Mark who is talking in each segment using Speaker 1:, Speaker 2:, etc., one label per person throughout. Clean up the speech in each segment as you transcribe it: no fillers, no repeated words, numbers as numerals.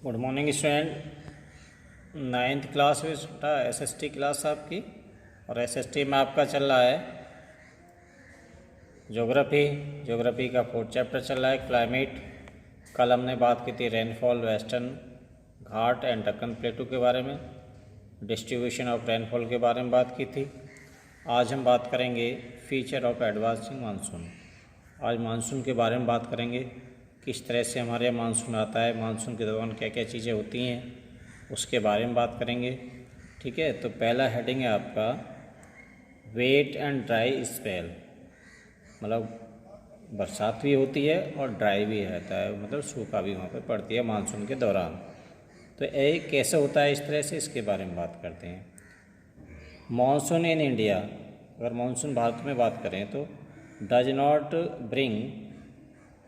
Speaker 1: Good morning student. Ninth class में बेटा SST class आपकी, और एसएसटी में आपका चल रहा है ज्योग्राफी का 4th चैप्टर चल रहा है क्लाइमेट। कल हमने बात की थी rainfall, western Ghat and Deccan प्लेटू के बारे में, डिस्ट्रीब्यूशन ऑफ रेनफॉल के बारे में बात की थी। आज हम बात करेंगे फीचर ऑफ एडवांसिंग मानसून। आज मानसून के बारे में बात करेंगे, किस तरह से हमारे यहाँ मानसून आता है, मानसून के दौरान क्या क्या चीज़ें होती हैं, उसके बारे में बात करेंगे। ठीक है, तो पहला हेडिंग है आपका वेट एंड ड्राई स्पेल, मतलब बरसात भी होती है और ड्राई भी रहता है, मतलब सूखा भी वहाँ पे पड़ती है मानसून के दौरान। तो ये कैसे होता है, इस तरह से इसके बारे में बात करते हैं। मानसून इन इंडिया, अगर मानसून भारत में बात करें तो does not bring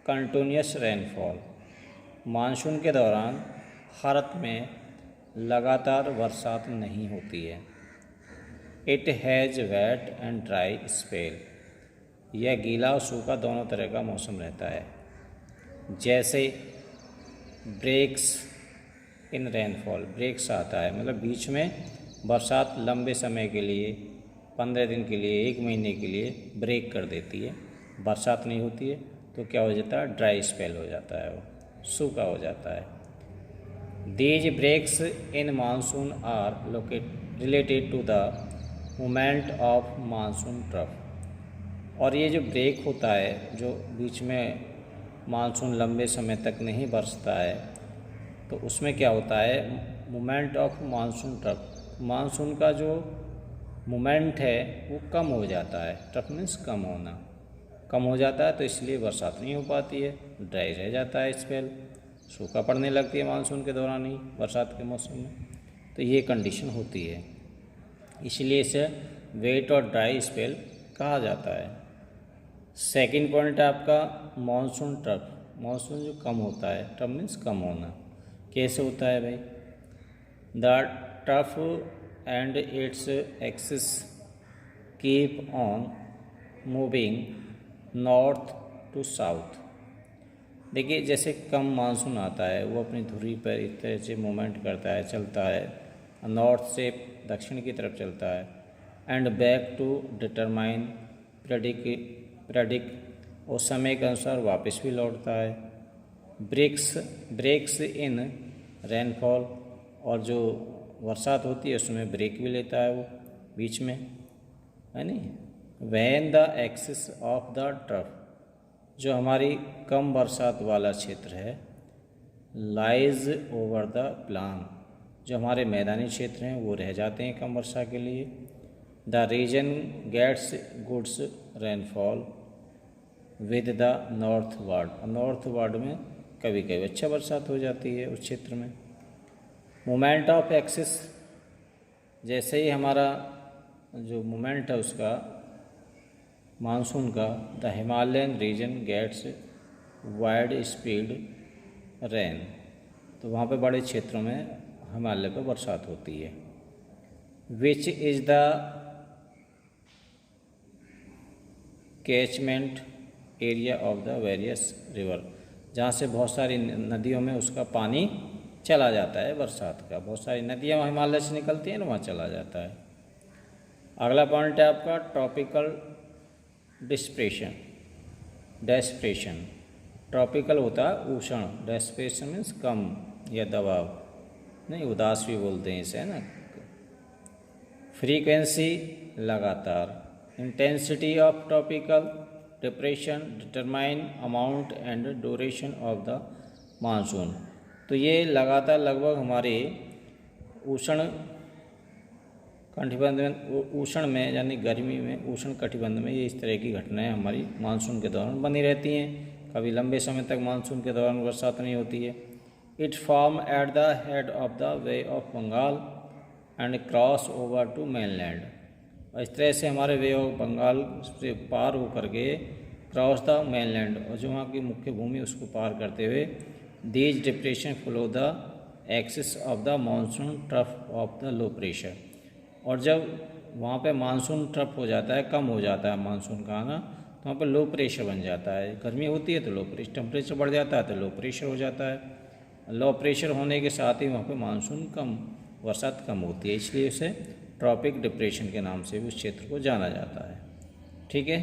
Speaker 1: continuous rainfall. Monsoon के दौरान भारत में लगातार बरसात नहीं होती है। It has wait and dry spell, यह गीला और सूखा दोनों तरह का मौसम रहता है। जैसे ब्रेक्स इन रेनफॉल, ब्रेक्स आता है मतलब बीच में बरसात लंबे समय के लिए, 15 दिन के लिए, 1 महीने के लिए ब्रेक कर देती है, बरसात नहीं होती है, तो क्या हो जाता है, ड्राई स्पेल हो जाता है, वो सूखा हो जाता है। These breaks in monsoon are related to the movement of monsoon trough. और ये जो ब्रेक होता है, जो बीच में मानसून लंबे समय तक नहीं बरसता है, तो उसमें क्या होता है, movement of monsoon trough, monsoon का जो मूवमेंट है वो कम हो जाता है। ट्रफ मीन्स कम होना, कम हो जाता है, तो इसलिए बरसात नहीं हो पाती है, ड्राई रह जाता है स्पेल, सूखा पड़ने लगती है मानसून के दौरान ही, बरसात के मौसम में। तो ये कंडीशन होती है, इसलिए इसे वेट और ड्राई स्पेल कहा जाता है। सेकंड पॉइंट है आपका मानसून ट्रफ, मानसून जो कम होता है, ट्रफ मीन्स कम होना। कैसे होता है भाई, the trough and its axis keep on moving north to south. देखिए, जैसे कम मानसून आता है, वो अपनी धुरी पर इस तरह से मूवमेंट करता है, चलता है, नॉर्थ से दक्षिण की तरफ चलता है, and back to determine predict, और समय के अनुसार वापस भी लौटता है। ब्रेक्स इन रेनफॉल, और जो बरसात होती है उसमें ब्रेक भी लेता है वो बीच में, है नहीं। When the axis of the trough, जो हमारी कम बरसात वाला क्षेत्र है, लाइज ओवर द प्लान, जो हमारे मैदानी क्षेत्र हैं वो रह जाते हैं कम वर्षा के लिए। The region gets goods rainfall with the northward, northward में कभी कभी अच्छा बरसात हो जाती है उस क्षेत्र में। मोमेंट ऑफ एक्सिस, जैसे ही हमारा जो मोमेंट है उसका मानसून का, the Himalayan region gets widespread rain, तो वहाँ पे बड़े क्षेत्रों में हिमालय पर बरसात होती है। Which is the catchment area of the various river, जहाँ से बहुत सारी नदियों में उसका पानी चला जाता है, बरसात का बहुत सारी नदियाँ हिमालय से निकलती हैं ना, वहाँ चला जाता है। अगला पॉइंट है आपका ट्रॉपिकल डिस्प्रेशन, ट्रॉपिकल होता है उष्ण, डेस्प्रेशन मीन्स कम या दबाव, नहीं उदास भी बोलते हैं इसे, है ना। फ्रीक्वेंसी लगातार, intensity of tropical depression determine amount and duration of the monsoon. तो ये लगातार लगभग हमारे उष्ण कटिबंध में, उष्ण में यानी गर्मी में, उष्ण कटिबंध में ये इस तरह की घटनाएं हमारी मानसून के दौरान बनी रहती हैं। कभी लंबे समय तक मानसून के दौरान बरसात नहीं होती है। It form at the head of the bay of Bengal and cross over to mainland, और इस तरह से हमारे वे ऑफ बंगाल से पार होकर के क्रॉस द मेनलैंड, और जो वहाँ की मुख्य भूमि उसको पार करते हुए these depression follow the axis of the monsoon trough of the low pressure. और जब वहाँ पे मानसून ट्रफ हो जाता है, कम हो जाता है मानसून का आना, तो वहाँ पे लो प्रेशर बन जाता है। गर्मी होती है तो लो प्रेशर, टेम्परेचर बढ़ जाता है तो लो प्रेशर हो जाता है। लो प्रेशर होने के साथ ही वहाँ पे मानसून कम, बरसात कम होती है, इसलिए उसे ट्रॉपिक डिप्रेशन के नाम से भी उस क्षेत्र को जाना जाता है। ठीक है।